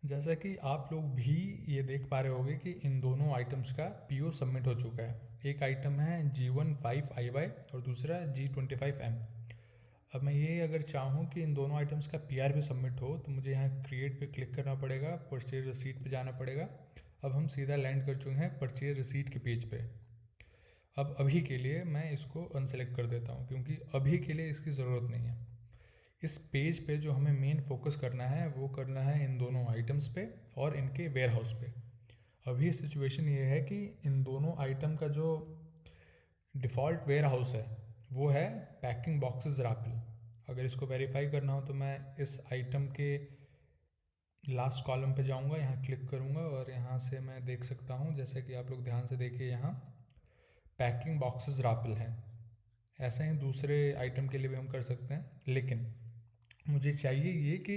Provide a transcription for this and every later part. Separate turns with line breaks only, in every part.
जैसा कि आप लोग भी ये देख पा रहे होंगे कि इन दोनों आइटम्स का पीओ सबमिट हो चुका है। एक आइटम है G15IY और दूसरा G25M। अब मैं ये अगर चाहूँ कि इन दोनों आइटम्स का पीआर भी सबमिट हो तो मुझे यहाँ क्रिएट पे क्लिक करना पड़ेगा, परचेज रिसीट पे जाना पड़ेगा। अब हम सीधा लैंड कर चुके हैं परचेज रिसीट के पेज पे। अब अभी के लिए मैं इसको अनसेलेक्ट कर देता हूँ क्योंकि अभी के लिए इसकी ज़रूरत नहीं है। इस पेज पे जो हमें मेन फोकस करना है वो करना है इन दोनों आइटम्स पे और इनके वेयर हाउस पे। अभी सिचुएशन ये है कि इन दोनों आइटम का जो डिफ़ॉल्ट वेयर हाउस है वो है पैकिंग बॉक्सेस रापिल। अगर इसको वेरीफाई करना हो तो मैं इस आइटम के लास्ट कॉलम पे जाऊंगा, यहाँ क्लिक करूंगा और यहाँ से मैं देख सकता हूँ, जैसे कि आप लोग ध्यान से देखिए यहाँ पैकिंग बॉक्सेस रापिल हैं। ऐसा ही दूसरे आइटम के लिए भी हम कर सकते हैं, लेकिन मुझे चाहिए ये कि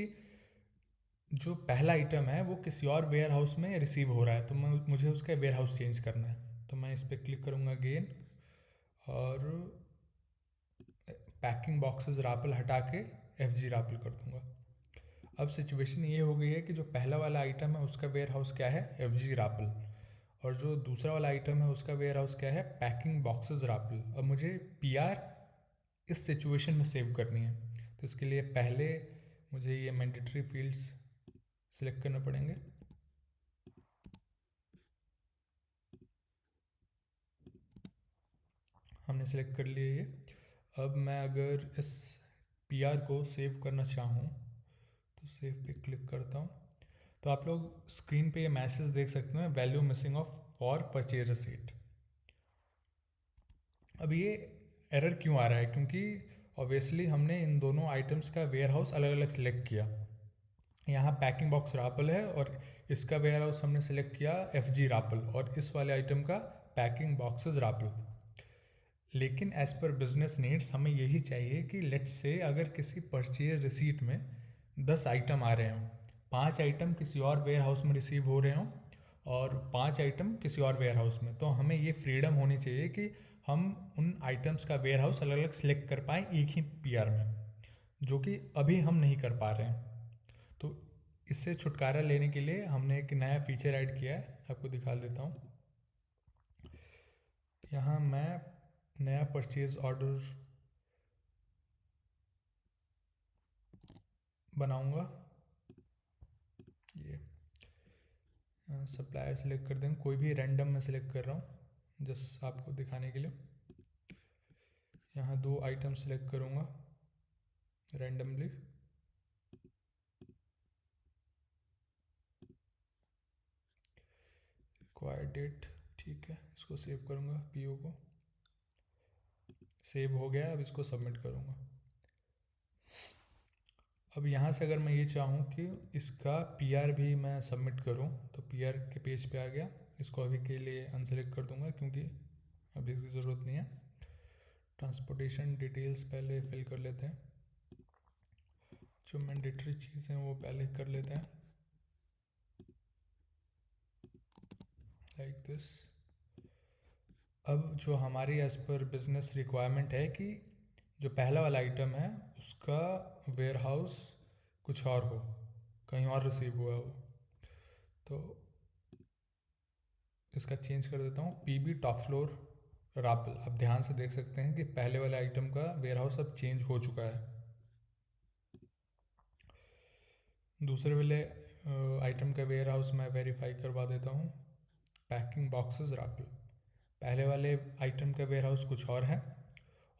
जो पहला आइटम है वो किसी और वेयर हाउस में रिसीव हो रहा है, तो मुझे उसका वेयर हाउस चेंज करना है। तो मैं इस पर क्लिक करूँगा अगेन और पैकिंग बॉक्सेस रापल हटा के FG रापल कर दूँगा। अब सिचुएशन ये हो गई है कि जो पहला वाला आइटम है उसका वेयर हाउस क्या है, FG रापल, और जो दूसरा वाला आइटम है उसका वेयर हाउस क्या है, पैकिंग बॉक्सेस रापल। अब मुझे PR इस सिचुएशन में सेव करनी है, तो इसके लिए पहले मुझे ये मैंडेटरी फील्ड्स सिलेक्ट करने पड़ेंगे। हमने सेलेक्ट कर लिया ये। अब मैं अगर इस PR को सेव करना चाहूँ तो सेव पे क्लिक करता हूँ, तो आप लोग स्क्रीन पे ये मैसेज देख सकते हैं, value missing of for purchase receipt. अब ये एरर क्यों आ रहा है, क्योंकि ऑब्वियसली हमने इन दोनों आइटम्स का वेयर हाउस अलग अलग सेलेक्ट किया। यहाँ पैकिंग बॉक्स रापल है और इसका वेयर हाउस हमने सेलेक्ट किया FG रापल, और इस वाले आइटम का पैकिंग बॉक्सेस रापल। लेकिन एज पर बिजनेस नीड्स हमें यही चाहिए कि लेट्स से अगर किसी परचेज रिसीट में 10 आइटम आ रहे हों, 5 आइटम किसी और वेयर हाउस में रिसीव हो रहे हों और 5 आइटम किसी और वेयर हाउस में, तो हमें ये फ्रीडम होनी चाहिए कि हम उन आइटम्स का वेयर हाउस अलग अलग सिलेक्ट कर पाएँ एक ही PR में, जो कि अभी हम नहीं कर पा रहे हैं। तो इससे छुटकारा लेने के लिए हमने एक नया फीचर ऐड किया है, आपको दिखा देता हूँ। यहाँ मैं नया परचेज ऑर्डर बनाऊंगा। ये सप्लायर सेलेक्ट कर देंगे, कोई भी रैंडम में सेलेक्ट कर रहा हूँ जस्ट आपको दिखाने के लिए। यहाँ 2 आइटम सेलेक्ट करूँगा रैंडमली। रिक्वायर्ड डेट, ठीक है, इसको सेव करूँगा, PO को सेव हो गया। अब इसको सबमिट करूँगा। अब यहाँ से अगर मैं ये चाहूँ कि इसका PR भी मैं सबमिट करूँ तो PR के पेज पे आ गया। इसको अभी के लिए अनसेलेक्ट कर दूँगा क्योंकि अभी इसकी ज़रूरत नहीं है। ट्रांसपोर्टेशन डिटेल्स पहले फिल कर लेते हैं, जो मैंडेटरी चीज़ें वो पहले कर लेते हैं, लाइक दिस। अब जो हमारी एज़ पर बिजनेस रिक्वायरमेंट है कि जो पहला वाला आइटम है उसका वेयर हाउस कुछ और हो, कहीं और रिसीव हुआ हो, तो इसका चेंज कर देता हूँ PB टॉप फ्लोर रापल। आप ध्यान से देख सकते हैं कि पहले वाले आइटम का वेयर हाउस अब चेंज हो चुका है। दूसरे वाले आइटम का वेयर हाउस मैं वेरीफाई करवा देता हूँ, पैकिंग बॉक्सेस रापल। पहले वाले आइटम का वेयर हाउस कुछ और है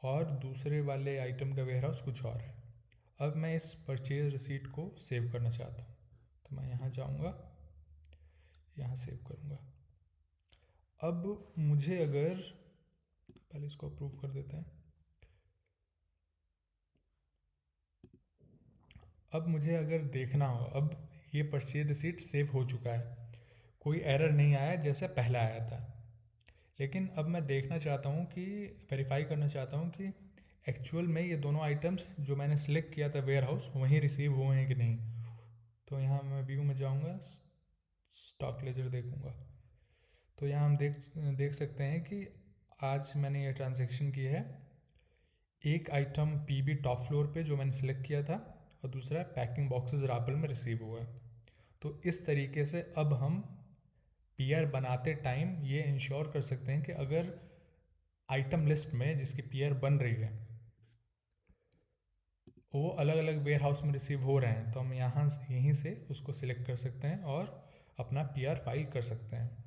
और दूसरे वाले आइटम का वेयर हाउस कुछ और है। अब मैं इस परचेज रिसीट को सेव करना चाहता हूँ, तो मैं यहाँ जाऊँगा, यहाँ सेव करूँगा। अब मुझे अगर पहले इसको अप्रूव कर देते हैं। अब मुझे अगर देखना हो, अब ये परचेज रिसीट सेव हो चुका है, कोई एरर नहीं आया जैसे पहला आया था, लेकिन अब मैं देखना चाहता हूँ कि वेरीफाई करना चाहता हूँ कि एक्चुअल में ये दोनों आइटम्स जो मैंने सेलेक्ट किया था वेयर हाउस वहीं रिसीव हुए हैं कि नहीं। तो यहाँ मैं व्यू में जाऊँगा, स्टॉक लेजर देखूँगा, तो यहाँ हम देख सकते हैं कि आज मैंने ये ट्रांजेक्शन की है। एक आइटम PB टॉप फ्लोर पे जो मैंने सेलेक्ट किया था और दूसरा पैकिंग बॉक्सेस रापल में रिसीव हुआ है। तो इस तरीके से अब हम पीआर बनाते टाइम ये इंश्योर कर सकते हैं कि अगर आइटम लिस्ट में जिसकी पीआर बन रही है वो अलग अलग वेयर हाउस में रिसीव हो रहे हैं, तो हम यहीं से उसको सिलेक्ट कर सकते हैं और अपना पीआर फाइल कर सकते हैं।